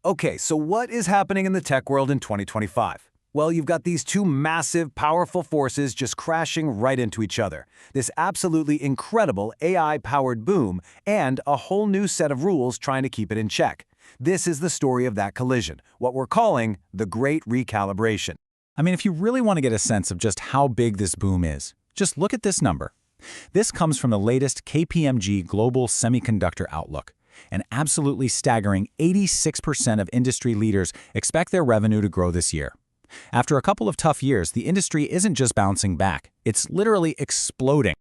Okay, so what is happening in the tech world in 2025? Well, you've got these two massive, powerful forces just crashing right into each other. This absolutely incredible AI-powered boom and a whole new set of rules trying to keep it in check. This is the story of that collision, what we're calling the Great Recalibration. I mean, if you really want to get a sense of just how big this boom is, just look at this number. This comes from the latest KPMG Global Semiconductor Outlook. An absolutely staggering 86% of industry leaders expect their revenue to grow this year. After a couple of tough years, the industry isn't just bouncing back, it's literally exploding.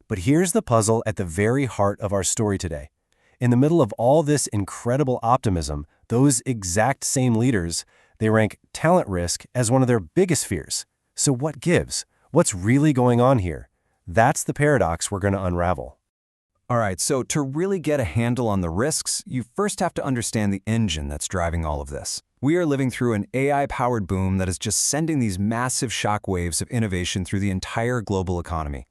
But here's the puzzle at the very heart of our story today. In the middle of all this incredible optimism, those exact same leaders, they rank talent risk as one of their biggest fears. So what gives? What's really going on here? That's the paradox we're going to unravel. All right, so to really get a handle on the risks, you first have to understand the engine that's driving all of this. We are living through an AI-powered boom that is just sending these massive shock waves of innovation through the entire global economy.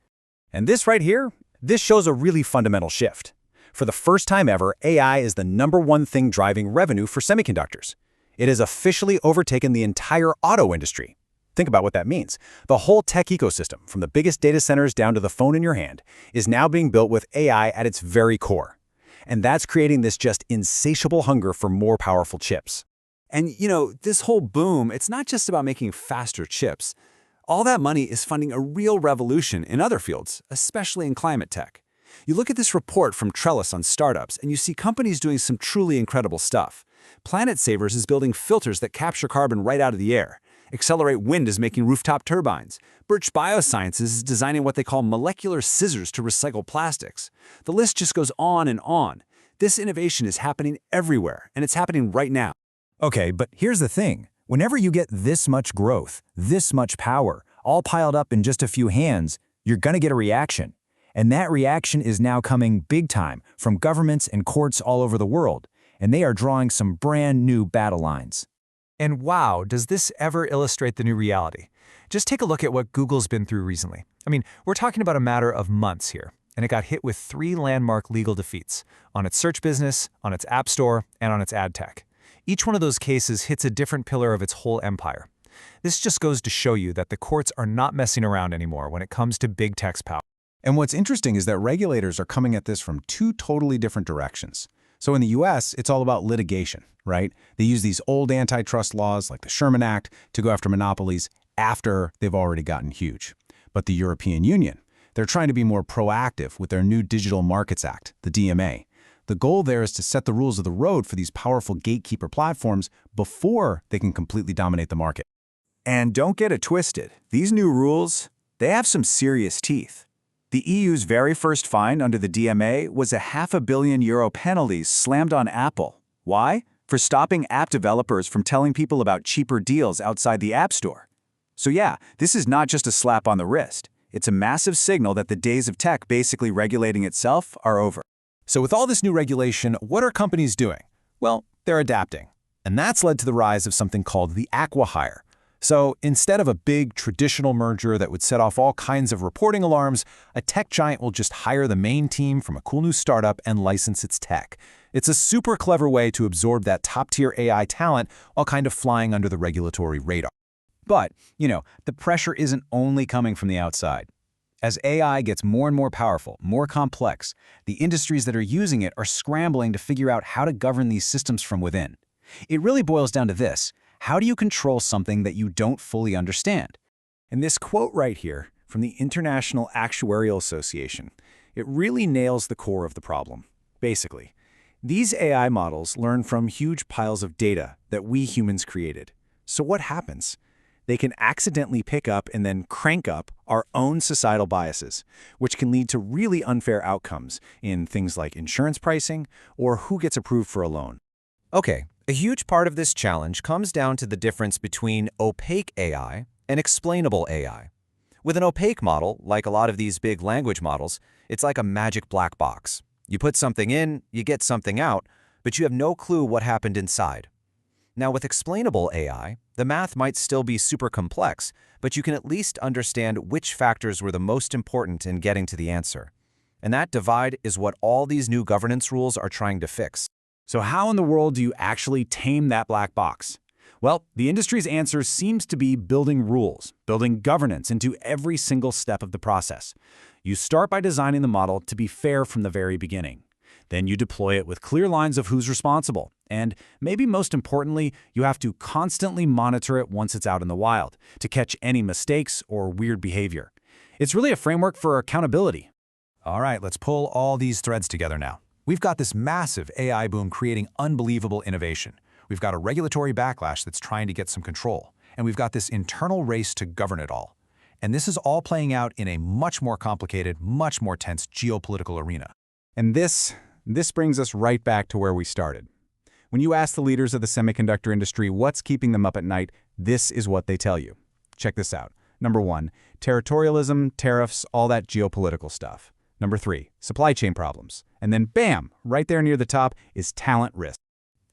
And this right here, this shows a really fundamental shift. For the first time ever, AI is the #1 thing driving revenue for semiconductors. It has officially overtaken the entire auto industry. Think about what that means. The whole tech ecosystem, from the biggest data centers down to the phone in your hand, is now being built with AI at its very core. And that's creating this just insatiable hunger for more powerful chips. And this whole boom, it's not just about making faster chips. All that money is funding a real revolution in other fields, especially in climate tech. You look at this report from Trellis on startups, and you see companies doing some truly incredible stuff. Planet Savers is building filters that capture carbon right out of the air. Accelerate Wind is making rooftop turbines. Birch Biosciences is designing what they call molecular scissors to recycle plastics. The list just goes on and on. This innovation is happening everywhere, and it's happening right now. Okay, but here's the thing. Whenever you get this much growth, this much power, all piled up in just a few hands, you're going to get a reaction. And that reaction is now coming big time from governments and courts all over the world, and they are drawing some brand new battle lines. And wow, does this ever illustrate the new reality? Just take a look at what Google's been through recently. I mean, we're talking about a matter of months here, and it got hit with 3 landmark legal defeats on its search business, on its app store, and on its ad tech. Each one of those cases hits a different pillar of its whole empire. This just goes to show you that the courts are not messing around anymore when it comes to big tech's power. And what's interesting is that regulators are coming at this from 2 totally different directions. So in the US, it's all about litigation, right? They use these old antitrust laws like the Sherman Act to go after monopolies after they've already gotten huge. But the European Union, they're trying to be more proactive with their new Digital Markets Act, the DMA. The goal there is to set the rules of the road for these powerful gatekeeper platforms before they can completely dominate the market. And don't get it twisted. These new rules, they have some serious teeth. The EU's very first fine under the DMA was a €500 million penalties slammed on Apple. Why? For stopping app developers from telling people about cheaper deals outside the App Store. So yeah, this is not just a slap on the wrist. It's a massive signal that the days of tech basically regulating itself are over. So with all this new regulation, what are companies doing? Well, they're adapting. And that's led to the rise of something called the acqui-hire. So instead of a big traditional merger that would set off all kinds of reporting alarms, a tech giant will just hire the main team from a cool new startup and license its tech. It's a super clever way to absorb that top-tier AI talent while kind of flying under the regulatory radar. But, the pressure isn't only coming from the outside. As AI gets more and more powerful, more complex, the industries that are using it are scrambling to figure out how to govern these systems from within. It really boils down to this. How do you control something that you don't fully understand? And this quote right here from the International Actuarial Association, it really nails the core of the problem. Basically, these AI models learn from huge piles of data that we humans created. So what happens? They can accidentally pick up and then crank up our own societal biases, which can lead to really unfair outcomes in things like insurance pricing or who gets approved for a loan. Okay, a huge part of this challenge comes down to the difference between opaque AI and explainable AI. With an opaque model, like a lot of these big language models, it's like a magic black box. You put something in, you get something out, but you have no clue what happened inside. Now, with explainable AI, the math might still be super complex, but you can at least understand which factors were the most important in getting to the answer. And that divide is what all these new governance rules are trying to fix. So how in the world do you actually tame that black box? Well, the industry's answer seems to be building rules, building governance into every single step of the process. You start by designing the model to be fair from the very beginning. Then you deploy it with clear lines of who's responsible. And maybe most importantly, you have to constantly monitor it once it's out in the wild to catch any mistakes or weird behavior. It's really a framework for accountability. All right, let's pull all these threads together now. We've got this massive AI boom creating unbelievable innovation. We've got a regulatory backlash that's trying to get some control. And we've got this internal race to govern it all. And this is all playing out in a much more complicated, much more tense geopolitical arena. And this brings us right back to where we started. When you ask the leaders of the semiconductor industry what's keeping them up at night, this is what they tell you. Check this out. Number 1, territorialism, tariffs, all that geopolitical stuff. Number 3, supply chain problems. And then bam, right there near the top is talent risk.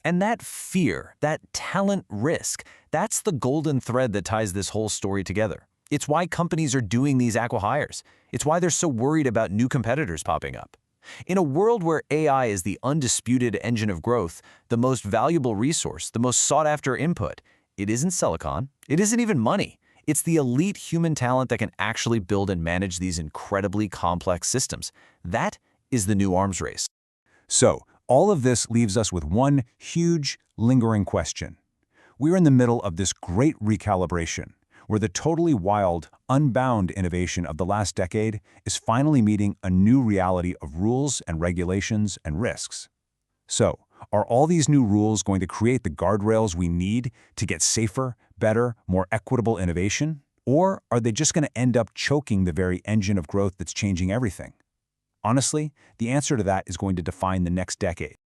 And that fear, that talent risk, that's the golden thread that ties this whole story together. It's why companies are doing these acqui-hires. It's why they're so worried about new competitors popping up. In a world where AI is the undisputed engine of growth, the most valuable resource, the most sought-after input, it isn't silicon, it isn't even money. It's the elite human talent that can actually build and manage these incredibly complex systems. That is the new arms race. So, all of this leaves us with one huge, lingering question. We're in the middle of this great recalibration, where the totally wild, unbound innovation of the last decade is finally meeting a new reality of rules and regulations and risks. So, are all these new rules going to create the guardrails we need to get safer, better, more equitable innovation? Or are they just going to end up choking the very engine of growth that's changing everything? Honestly, the answer to that is going to define the next decade.